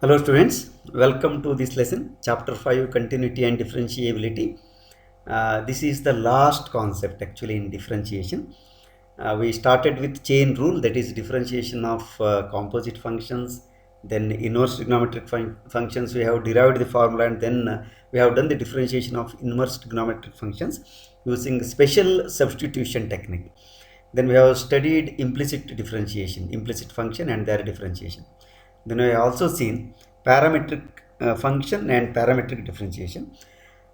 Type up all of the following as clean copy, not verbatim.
Hello students, welcome to this lesson, chapter 5, continuity and differentiability. This is the last concept actually in differentiation. We started with chain rule, that is differentiation of composite functions, then inverse trigonometric functions. We have derived the formula, and then we have done the differentiation of inverse trigonometric functions using special substitution technique. Then we have studied implicit differentiation, implicit function and their differentiation. Then we have also seen parametric function and parametric differentiation.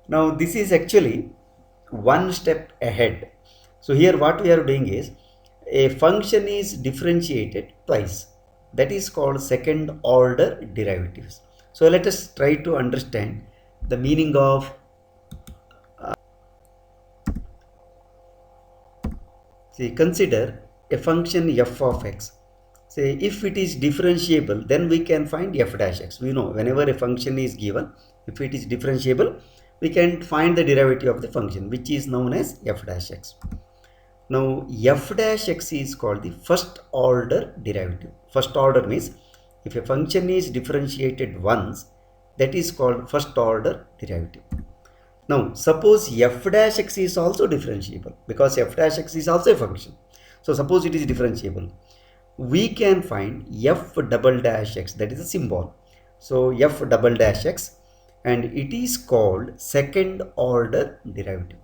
Now this is actually one step ahead. So here what we are doing is, a function is differentiated twice. That is called second order derivatives. So let us try to understand the meaning of consider a function f of x. Say if it is differentiable, then we can find f dash x. We know whenever a function is given, if it is differentiable, we can find the derivative of the function, which is known as f dash x. Now f dash x is called the first order derivative. First order means if a function is differentiated once, that is called first order derivative. Now suppose f dash x is also differentiable, because f dash x is also a function. So suppose it is differentiable, we can find f double dash x, that is a symbol. So f double dash x, and it is called second order derivative.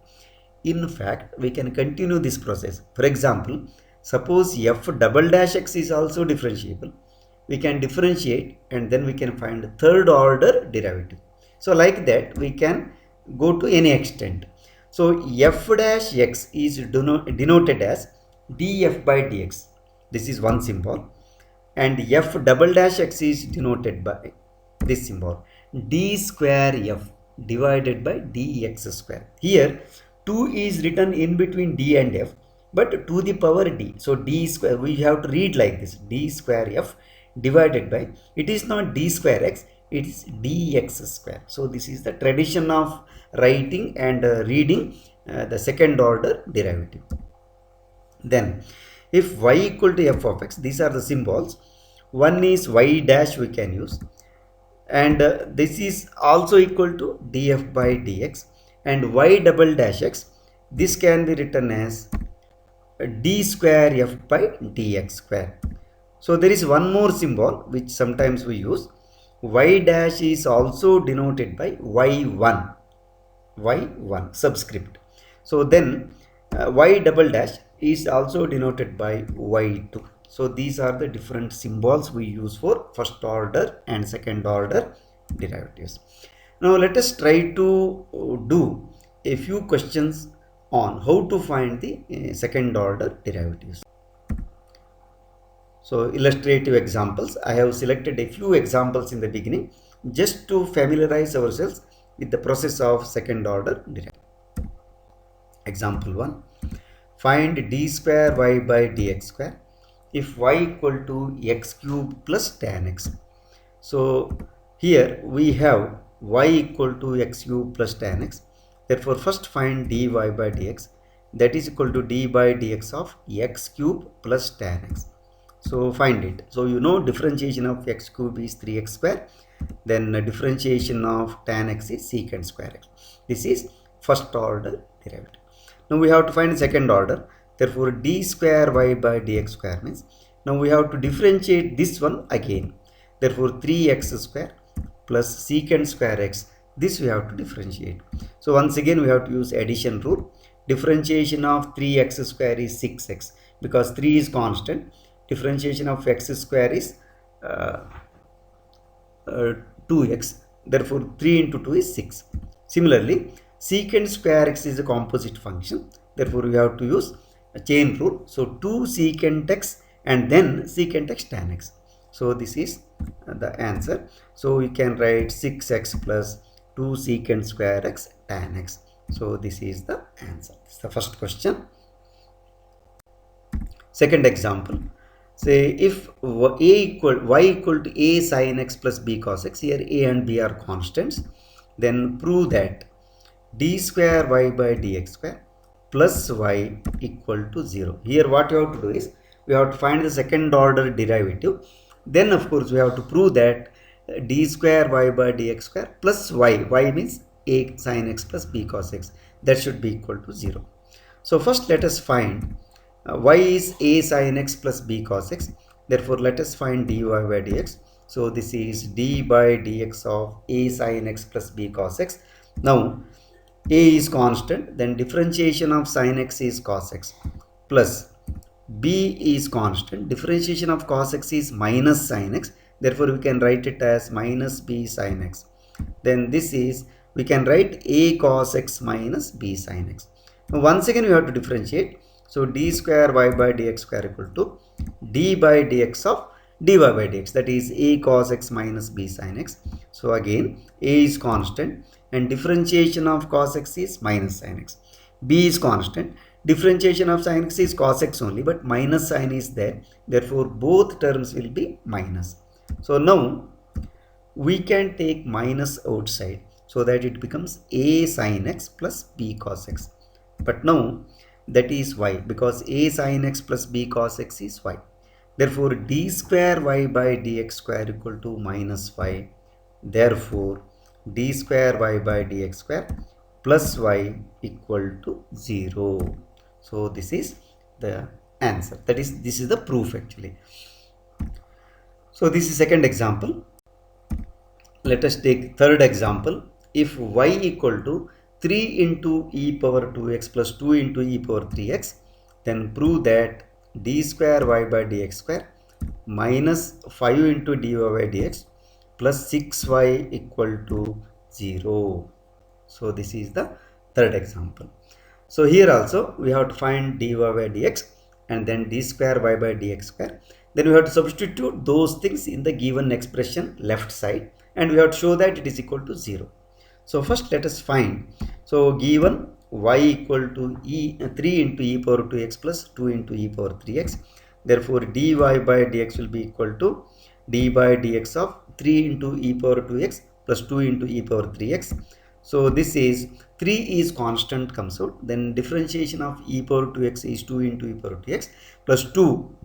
In fact, we can continue this process. For example, suppose f double dash x is also differentiable, we can differentiate and then we can find third order derivative. So like that we can go to any extent. So f dash x is denoted as df by dx. This is one symbol, and f double dash x is denoted by this symbol, d square f divided by dx square. Here 2 is written in between d and f, but to the power d. So d square, we have to read like this, d square f divided by, it is not d square x, it is dx square. So this is the tradition of writing and reading the second order derivative. Then if y equal to f of x, these are the symbols. One is y dash we can use, and this is also equal to df by dx, and y double dash x, this can be written as d square f by dx square. So there is one more symbol which sometimes we use. Y dash is also denoted by y1 subscript. So then y double dash is also denoted by y2. So these are the different symbols we use for first order and second order derivatives. Now let us try to do a few questions on how to find the second order derivatives. So illustrative examples, I have selected a few examples in the beginning just to familiarize ourselves with the process of second order derivative. Example 1, find d square y by dx square if y equal to x cube plus tan x. So here we have y equal to x cube plus tan x. Therefore first find dy by dx, that is equal to d by dx of x cube plus tan x. So find it. So you know differentiation of x cube is 3x square, then differentiation of tan x is secant square x. This is first order derivative. Now we have to find second order. Therefore d square y by dx square means, now we have to differentiate this one again. Therefore 3x square plus secant square x, this we have to differentiate. So once again we have to use addition rule. Differentiation of 3x square is 6x, because 3 is constant. Differentiation of x square is 2x. Therefore 3 into 2 is 6. Similarly, secant square x is a composite function. Therefore we have to use a chain rule. So 2 secant x and then secant x tan x. So this is the answer. So we can write 6x plus 2 secant square x tan x. So this is the answer. This is the first question. Second example, say if y equal to a sin x plus b cos x, here a and b are constants, then prove that d square y by dx square plus y equal to 0. Here what you have to do is, we have to find the second order derivative. Then of course we have to prove that d square y by dx square plus y means a sin x plus b cos x, that should be equal to 0. So first let us find y is a sin x plus b cos x, therefore let us find dy by dx. So this is d by dx of a sin x plus b cos x. Now a is constant, then differentiation of sin x is cos x, plus b is constant, differentiation of cos x is minus sin x, therefore we can write it as minus b sin x. Then this is, we can write a cos x minus b sin x. Now once again we have to differentiate, so d square y by dx square equal to d by dx of dy by dx, that is a cos x minus b sin x. So again a is constant and differentiation of cos x is minus sin x. B is constant, differentiation of sin x is cos x only, but minus sign is there, therefore both terms will be minus. So now we can take minus outside so that it becomes a sin x plus b cos x, but now that is y, because a sin x plus b cos x is y. Therefore d square y by dx square equal to minus y. Therefore d square y by dx square plus y equal to 0. So this is the answer, that is, this is the proof actually. So this is second example. Let us take third example. If y equal to 3 into e power 2x plus 2 into e power 3x, then prove that d square y by dx square minus 5 into dy by dx plus 6y equal to 0. So this is the third example. So here also we have to find dy by dx and then d square y by dx square. Then we have to substitute those things in the given expression left side and we have to show that it is equal to 0. So first let us find. So given y equal to 3 into e power 2x plus 2 into e power 3x. Therefore dy by dx will be equal to d by dx of 3 into e power 2x plus 2 into e power 3x. So this is 3 is constant comes out, then differentiation of e power 2x is 2 into e power 2x plus 2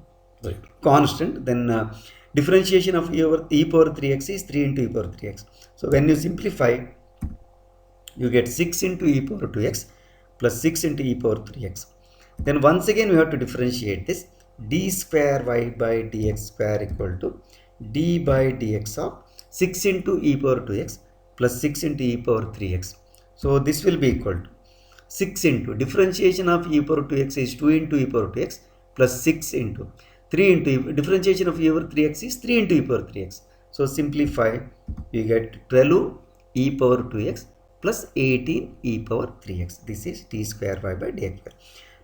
constant, then differentiation of e power 3x is 3 into e power 3x. So when you simplify, you get 6 into e power 2x plus 6 into e power 3x. Then once again we have to differentiate this, d square y by dx square equal to d by dx of 6 into e power 2x plus 6 into e power 3x. So this will be equal to 6 into differentiation of e power 2x is 2 into e power 2x plus 6 into 3 into differentiation of e power 3x is 3 into e power 3x. So simplify, you get 12 e power 2x plus 18 e power 3x. This is d square y by dx square.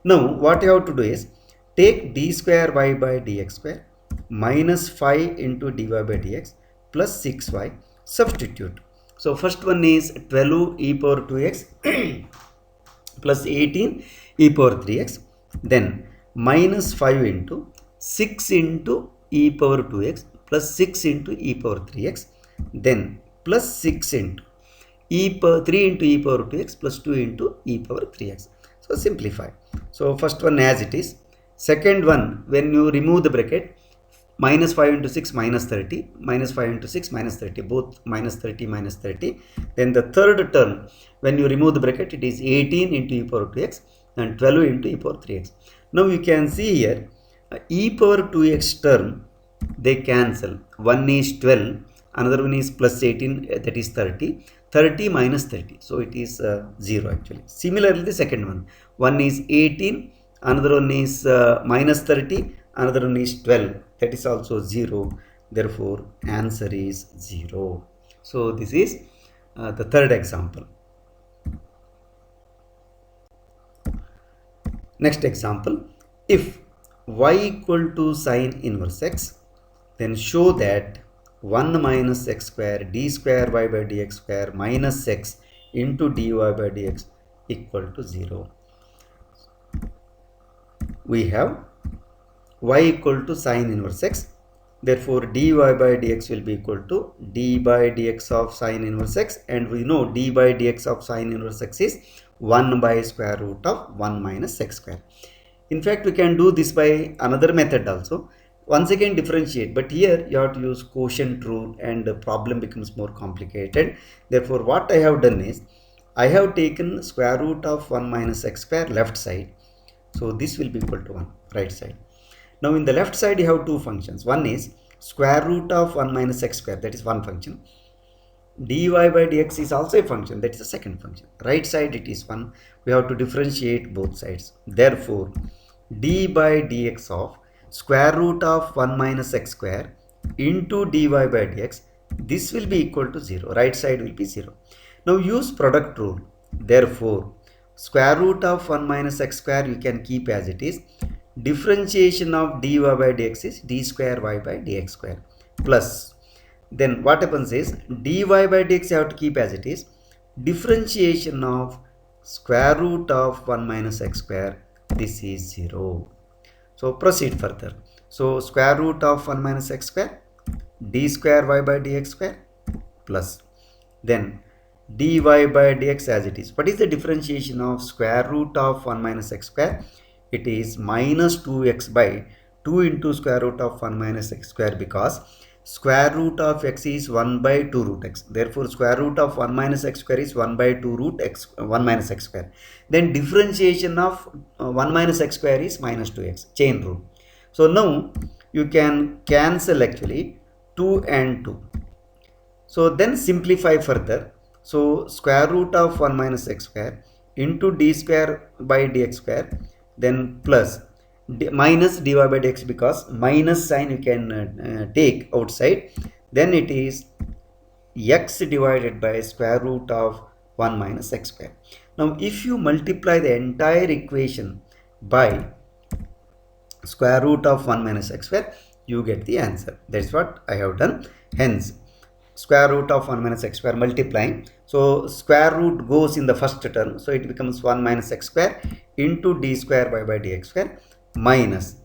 Now what you have to do is take d square y by dx square minus 5 into dy by dx plus 6y, substitute. So first one is 12 e power 2x plus 18 e power 3x, then minus 5 into 6 into e power 2x plus 6 into e power 3x, then plus 6 into 3 into e power 2x plus 2 into e power 3x. So simplify. So first one as it is. Second one, when you remove the bracket, minus 5 into 6 minus 30, minus 5 into 6 minus 30, both minus 30 minus 30. Then the third term, when you remove the bracket, it is 18 into e power 2x and 12 into e power 3x. Now you can see here, e power 2x term, they cancel. One is 12, another one is plus 18, that is 30. 30 minus 30, so it is 0 actually. Similarly the second one is 18, another one is minus 30, another one is 12, that is also 0. Therefore answer is 0. So this is the third example. Next example, if y equal to sine inverse x, then show that 1 minus x square d square y by dx square minus x into dy by dx equal to 0. We have y equal to sine inverse x, therefore dy by dx will be equal to d by dx of sine inverse x, and we know d by dx of sine inverse x is 1 by square root of 1 minus x square. In fact, we can do this by another method also. once again differentiate, but here you have to use quotient rule and the problem becomes more complicated. Therefore what I have done is I have taken square root of 1 minus x square left side, so this will be equal to 1 right side. Now in the left side you have two functions. One is square root of 1 minus x square, that is one function. Dy by dx is also a function, that is the second function. Right side it is 1, we have to differentiate both sides. Therefore d by dx of square root of 1 minus x square into dy by dx, this will be equal to 0, right side will be 0. Now use product rule. Therefore square root of 1 minus x square you can keep as it is. Differentiation of dy by dx is d square y by dx square, plus then what happens is dy by dx you have to keep as it is. Differentiation of square root of 1 minus x square, this is 0. So proceed further. So square root of 1 minus x square, d square y by dx square, plus then dy by dx as it is. What is the differentiation of square root of 1 minus x square? It is minus 2x by 2 into square root of 1 minus x square, because square root of x is 1 by 2 root x. Therefore square root of 1 minus x square is 1 by 2 root x 1 minus x square. Then differentiation of 1 minus x square is minus 2x, chain rule. So now you can cancel actually 2 and 2. So then simplify further. So square root of 1 minus x square into d square by dx square, then plus minus dy by dx, because minus sign you can take outside. Then it is x divided by square root of 1 minus x square. Now if you multiply the entire equation by square root of 1 minus x square, you get the answer. That's what I have done. Hence square root of 1 minus x square multiplying, so square root goes in the first term, so it becomes 1 minus x square into d square y by dx square minus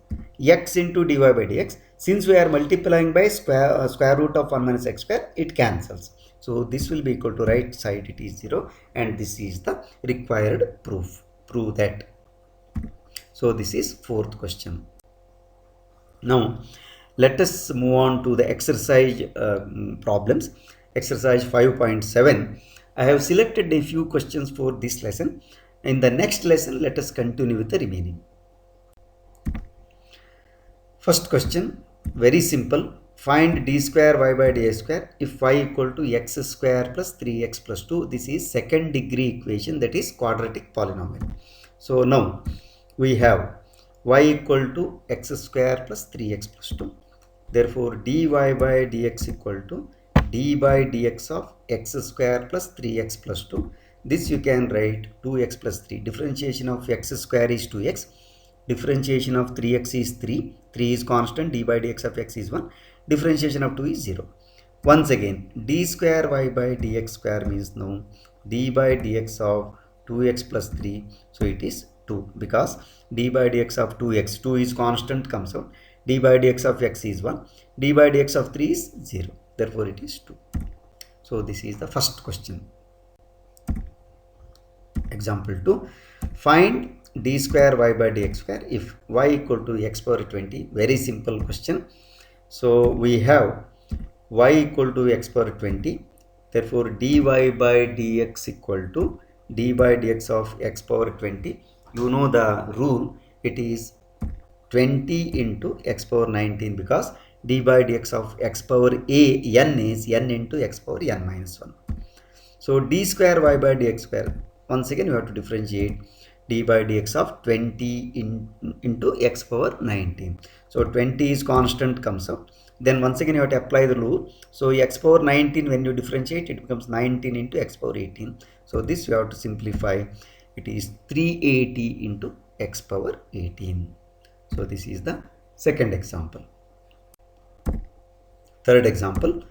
x into dy by dx. Since we are multiplying by square root of 1 minus x square, it cancels. So this will be equal to right side it is 0, and this is the required proof. Prove that. So this is fourth question. Now let us move on to the exercise problems. Exercise 5.7. I have selected a few questions for this lesson. In the next lesson, let us continue with the remaining. First question, very simple. Find d square y by dx square if y equal to x square plus 3x plus 2. This is second degree equation, that is quadratic polynomial. So now we have y equal to x square plus 3x plus 2. Therefore dy by dx equal to d by dx of x square plus 3x plus 2. This you can write 2x plus 3. Differentiation of x square is 2x. Differentiation of 3x is 3. 3 is constant. D by dx of x is 1. Differentiation of 2 is 0. Once again, d square y by dx square means now d by dx of 2x plus 3. So it is 2, because d by dx of 2x, 2 is constant, comes out. D by dx of x is 1. D by dx of 3 is 0. Therefore it is 2. So this is the first question. Example 2. Find d square y by dx square if y equal to x power 20. Very simple question. So we have y equal to x power 20. Therefore dy by dx equal to d by dx of x power 20. You know the rule. It is 20 into x power 19, because d by dx of x power n is n into x power n minus 1. So d square y by dx square, once again you have to differentiate d by dx of 20 into x power 19. So 20 is constant, comes out. Then once again you have to apply the rule. So x power 19, when you differentiate, it becomes 19 into x power 18. So this you have to simplify. It is 380 into x power 18. So this is the second example. Third example,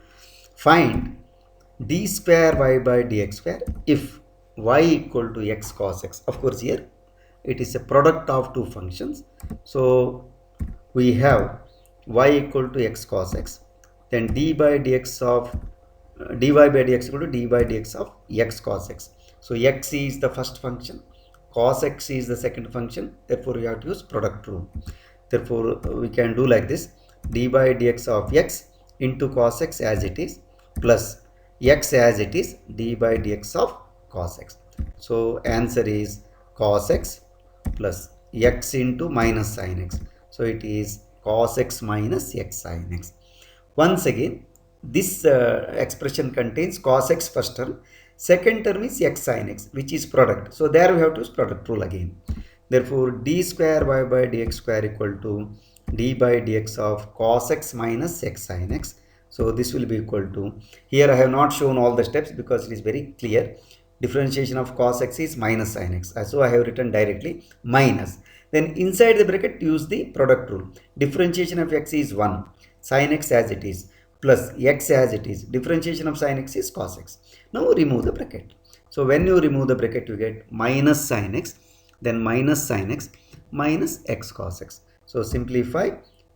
find d square y by dx square if y equal to x cos x. Of course here it is a product of two functions. So we have y equal to x cos x, then d by dx of dy by dx equal to d by dx of x cos x. So x is the first function, cos x is the second function. Therefore you have to use product rule. Therefore we can do like this. d by dx of x into cos x as it is plus x as it is d by dx of cos x. So answer is cos x plus x into minus sin x. So it is cos x minus x sin x. Once again, this expression contains cos x first term, second term is x sin x, which is product. So there we have to use product rule again. Therefore, d square y by dx square equal to d by dx of cos x minus x sin x. So this will be equal to, here I have not shown all the steps because it is very clear. Differentiation of cos x is minus sin x. So I have written directly minus. Then inside the bracket use the product rule. Differentiation of x is 1. Sin x as it is plus x as it is. Differentiation of sin x is cos x. Now remove the bracket. So when you remove the bracket, you get minus sin x, then minus sin x minus x cos x. So simplify,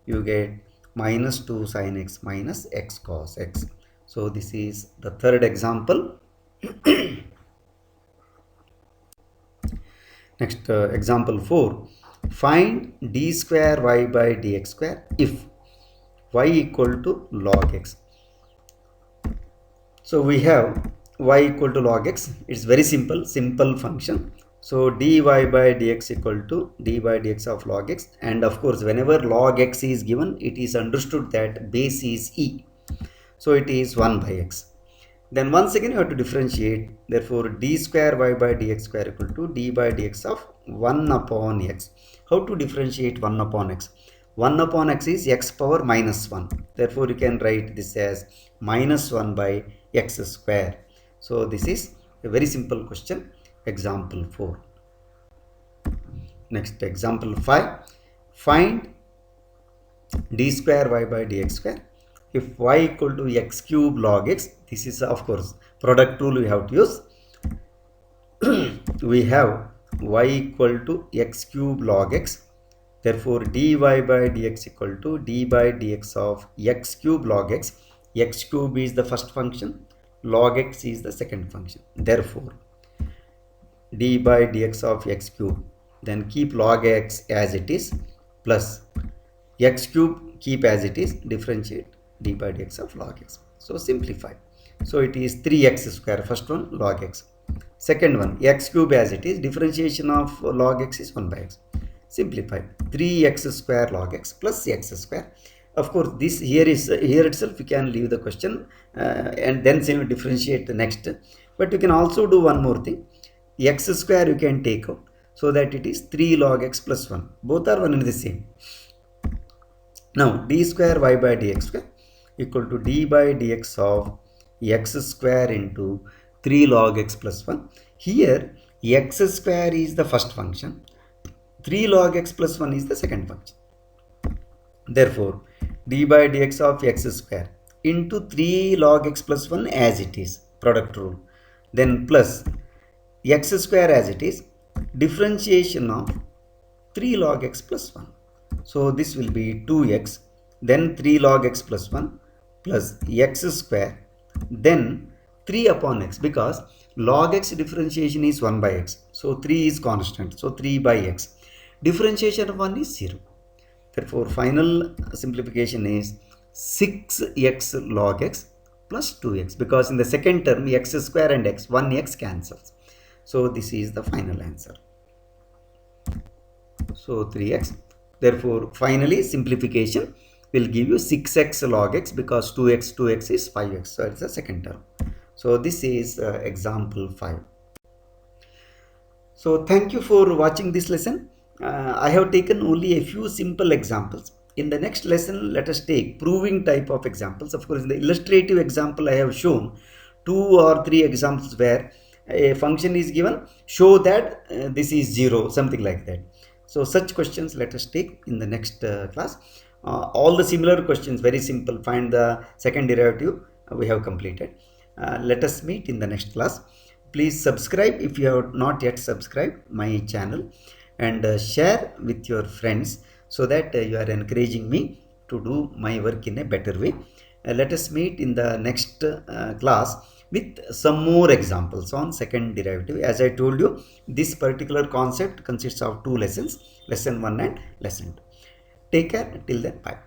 you get minus 2 sin x minus x cos x. So this is the third example. Next example 4. Find d square y by dx square if y equal to log x. So we have y equal to log x. It's very simple function. So dy by dx equal to d by dx of log x, and of course whenever log x is given, it is understood that base is e. So it is 1 by x. Then once again you have to differentiate. Therefore d square y by dx square equal to d by dx of 1 upon x. How to differentiate 1 upon x? 1 upon x is x power minus 1. Therefore you can write this as minus 1 by x square. So this is a very simple question. Example 4. Next example 5. Find d square y by dx square if y equal to x cube log x. This is of course product rule we have to use. We have y equal to x cube log x. Therefore dy by dx equal to d by dx of x cube log x. X cube is the first function, log x is the second function. Therefore d by dx of x cube, then keep log x as it is, plus x cube keep as it is, differentiate d by dx of log x. So simplify. So it is 3x square, first one log x, second one x cube as it is, differentiation of log x is 1 by x. Simplify, 3x square log x plus x square. Of course this here itself you can leave the question and then say differentiate the next, but you can also do one more thing. X square you can take out, so that it is 3 log x plus 1, both are one and the same. Now d square y by dx square equal to d by dx of x square into 3 log x plus 1. Here x square is the first function, 3 log x plus 1 is the second function. Therefore d by dx of x square into 3 log x plus 1 as it is, product rule, then plus x square as it is, differentiation of 3 log x plus 1. So this will be 2x, then 3 log x plus 1 plus x square, then 3 upon x, because log x differentiation is 1 by x. So 3 is constant. So 3 by x. Differentiation of 1 is 0. Therefore final simplification is 6x log x plus 2x, because in the second term x square and x, 1x cancels. So this is the final answer. So 3x. Therefore finally simplification will give you 6x log x, because 2x is 5x. So it's the second term. So this is example 5. So thank you for watching this lesson. I have taken only a few simple examples. In the next lesson, let us take proving type of examples. Of course, in the illustrative example, I have shown 2 or 3 examples where a function is given, show that this is 0, something like that. So such questions let us take in the next class. All the similar questions, very simple, find the second derivative, we have completed. Let us meet in the next class. Please subscribe if you have not yet subscribed my channel, and share with your friends, so that you are encouraging me to do my work in a better way. Let us meet in the next class with some more examples on second derivative. As I told you, this particular concept consists of 2 lessons, lesson 1 and lesson 2. Take care. Till then, bye.